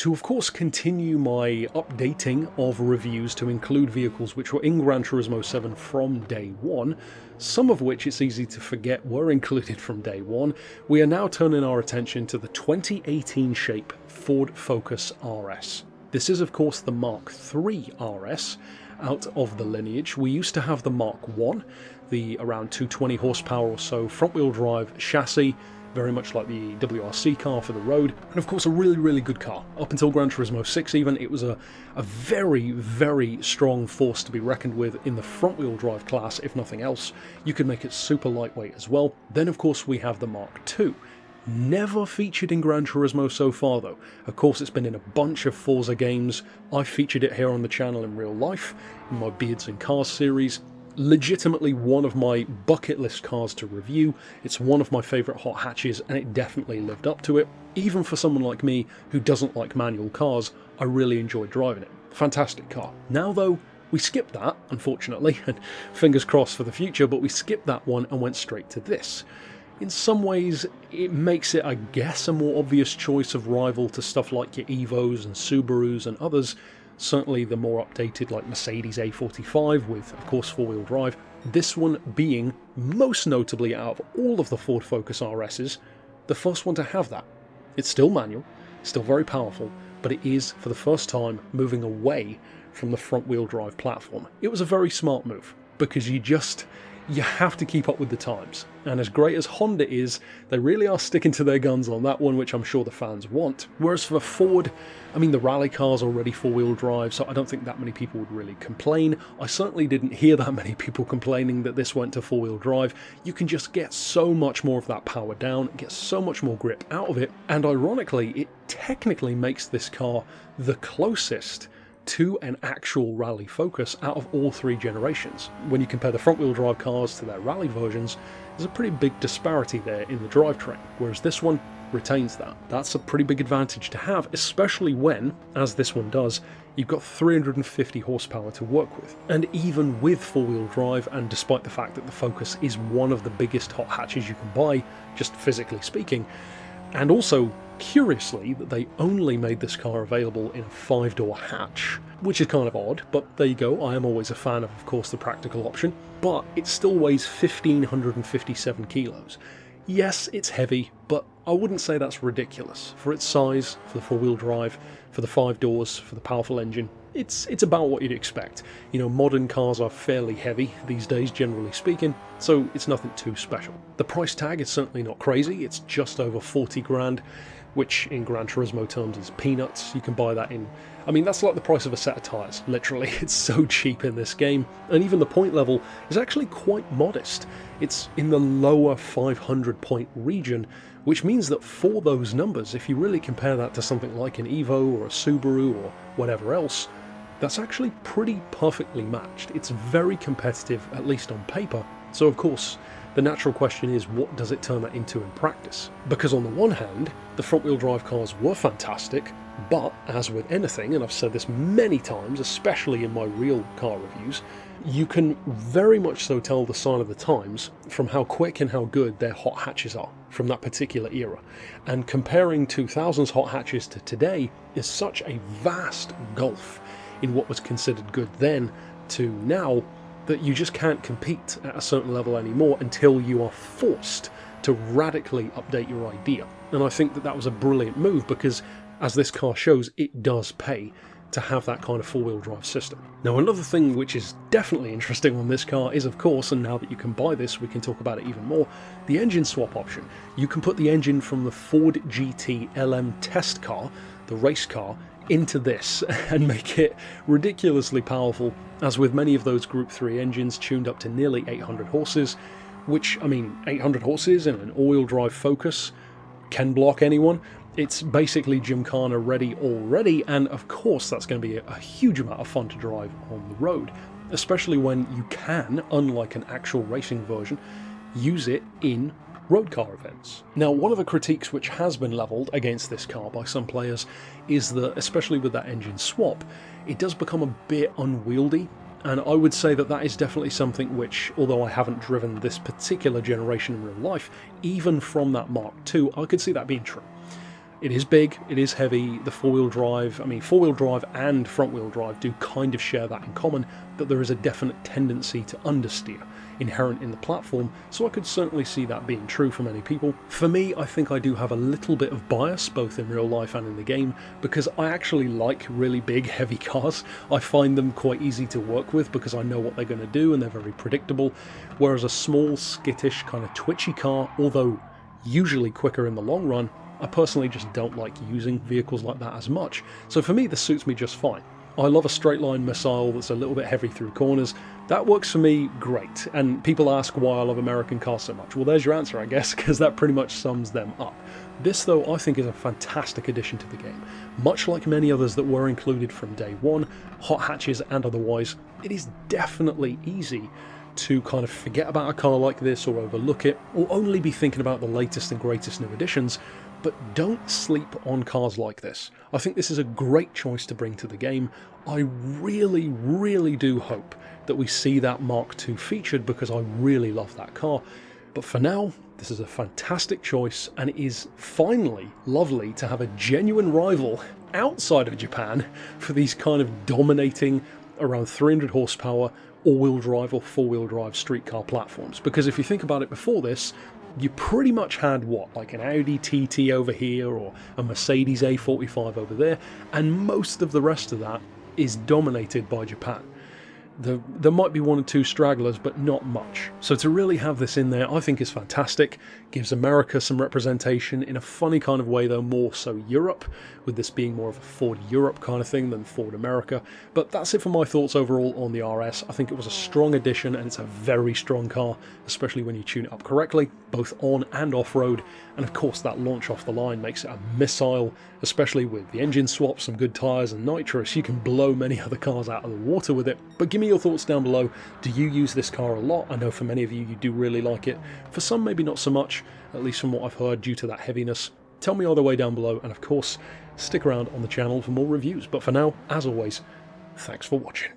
To of course continue my updating of reviews to include vehicles which were in Gran Turismo 7 from day one, some of which it's easy to forget were included from day one, we are now turning our attention to the 2018 shape Ford Focus RS. This is of course the Mark III RS out of the lineage. We used to have the Mark I, the around 220 horsepower or so front wheel drive chassis, very much like the WRC car for the road, and of course a really good car. Up until Gran Turismo 6 even, it was a very strong force to be reckoned with in the front wheel drive class, if nothing else. You could make it super lightweight as well. Then of course we have the Mark II. Never featured in Gran Turismo so far though. Of course it's been in a bunch of Forza games. I've featured it here on the channel in real life, in my Beards and Cars series. Legitimately one of my bucket list cars to review. It's one of my favourite hot hatches and it definitely lived up to it. Even for someone like me who doesn't like manual cars, I really enjoyed driving it. Fantastic car. Now though, we skipped that, unfortunately, and fingers crossed for the future, but we skipped that one and went straight to this. In some ways, it makes it, I guess, a more obvious choice of rival to stuff like your Evos and Subarus and others. Certainly the more updated like Mercedes A45 with, of course, four-wheel drive. This one being, most notably out of all of the Ford Focus RSs, the first one to have that. It's still manual, still very powerful, but it is, for the first time, moving away from the front-wheel drive platform. It was a very smart move, because you have to keep up with the times. And as great as Honda is, they really are sticking to their guns on that one, which I'm sure the fans want. Whereas for Ford, I mean, the rally car's already four-wheel drive, so I don't think that many people would really complain. I certainly didn't hear that many people complaining that this went to four-wheel drive. You can just get so much more of that power down, get so much more grip out of it, and ironically, it technically makes this car the closest to an actual rally Focus out of all three generations. When you compare the front-wheel drive cars to their rally versions, there's a pretty big disparity there in the drivetrain, whereas this one retains that. That's a pretty big advantage to have, especially when, as this one does, you've got 350 horsepower to work with. And even with four-wheel drive, and despite the fact that the Focus is one of the biggest hot hatches you can buy, just physically speaking, and also, curiously, that they only made this car available in a 5-door hatch, which is kind of odd, but there you go. I am always a fan of course, the practical option, but it still weighs 1,557 kilos. Yes, it's heavy, but I wouldn't say that's ridiculous. For its size, for the four-wheel drive, for the 5 doors, for the powerful engine, it's about what you'd expect. You know, modern cars are fairly heavy these days, generally speaking, so it's nothing too special. The price tag is certainly not crazy. It's just over 40 grand, which in Gran Turismo terms is peanuts. You can buy that in, I mean, that's like the price of a set of tyres, literally. It's so cheap in this game, and even the point level is actually quite modest. It's in the lower 500 point region, which means that for those numbers, if you really compare that to something like an Evo or a Subaru or whatever else, that's actually pretty perfectly matched. It's very competitive, at least on paper. So of course, the natural question is, what does it turn that into in practice? Because on the one hand, the front-wheel drive cars were fantastic, but as with anything, and I've said this many times, especially in my real car reviews, you can very much so tell the sign of the times from how quick and how good their hot hatches are from that particular era. And comparing 2000s hot hatches to today is such a vast gulf in what was considered good then to now, that you just can't compete at a certain level anymore until you are forced to radically update your idea. And I think that that was a brilliant move because, as this car shows, it does pay to have that kind of four-wheel drive system. Now, another thing which is definitely interesting on this car is, of course, and now that you can buy this, we can talk about it even more, the engine swap option. You can put the engine from the Ford GT LM test car, the race car, into this and make it ridiculously powerful, as with many of those Group 3 engines tuned up to nearly 800 horses, which, I mean, 800 horses in an all-wheel drive Focus can block anyone. It's basically Gymkhana ready already, and of course that's going to be a huge amount of fun to drive on the road, especially when you can, unlike an actual racing version, use it in road car events. Now, one of the critiques which has been levelled against this car by some players is that, especially with that engine swap, it does become a bit unwieldy, and I would say that that is definitely something which, although I haven't driven this particular generation in real life, even from that Mark II, I could see that being true. It is big, it is heavy, the four-wheel drive, I mean four-wheel drive and front-wheel drive do kind of share that in common, that there is a definite tendency to understeer inherent in the platform, so I could certainly see that being true for many people. For me, I think I do have a little bit of bias, both in real life and in the game, because I actually like really big, heavy cars. I find them quite easy to work with because I know what they're going to do and they're very predictable, whereas a small, skittish, kind of twitchy car, although usually quicker in the long run, I personally just don't like using vehicles like that as much, so for me this suits me just fine. I love a straight line missile that's a little bit heavy through corners. That works for me great, and people ask why I love American cars so much. Well, there's your answer, I guess, because that pretty much sums them up. This, though, I think is a fantastic addition to the game. Much like many others that were included from day one, hot hatches and otherwise, it is definitely easy to kind of forget about a car like this or overlook it, or only be thinking about the latest and greatest new additions. But don't sleep on cars like this. I think this is a great choice to bring to the game. I really, really do hope that we see that Mark II featured because I really love that car. But for now, this is a fantastic choice, and it is finally lovely to have a genuine rival outside of Japan for these kind of dominating around 300 horsepower all-wheel drive or four-wheel drive street car platforms. Because if you think about it, before this, you pretty much had what, like an Audi TT over here or a Mercedes A45 over there, and most of the rest of that is dominated by Japan. There might be one or two stragglers, but not much. So to really have this in there, I think is fantastic. Gives America some representation in a funny kind of way, though, more so Europe, with this being more of a Ford Europe kind of thing than Ford America. But that's it for my thoughts overall on the RS. I think it was a strong addition, and it's a very strong car, especially when you tune it up correctly, both on and off-road. And of course, that launch off the line makes it a missile, especially with the engine swap, some good tyres and nitrous. You can blow many other cars out of the water with it. But give me your thoughts down below. Do you use this car a lot? I know for many of you, you do really like it. For some, maybe not so much, at least from what I've heard, due to that heaviness. Tell me either way down below, and of course, stick around on the channel for more reviews. But for now, as always, thanks for watching.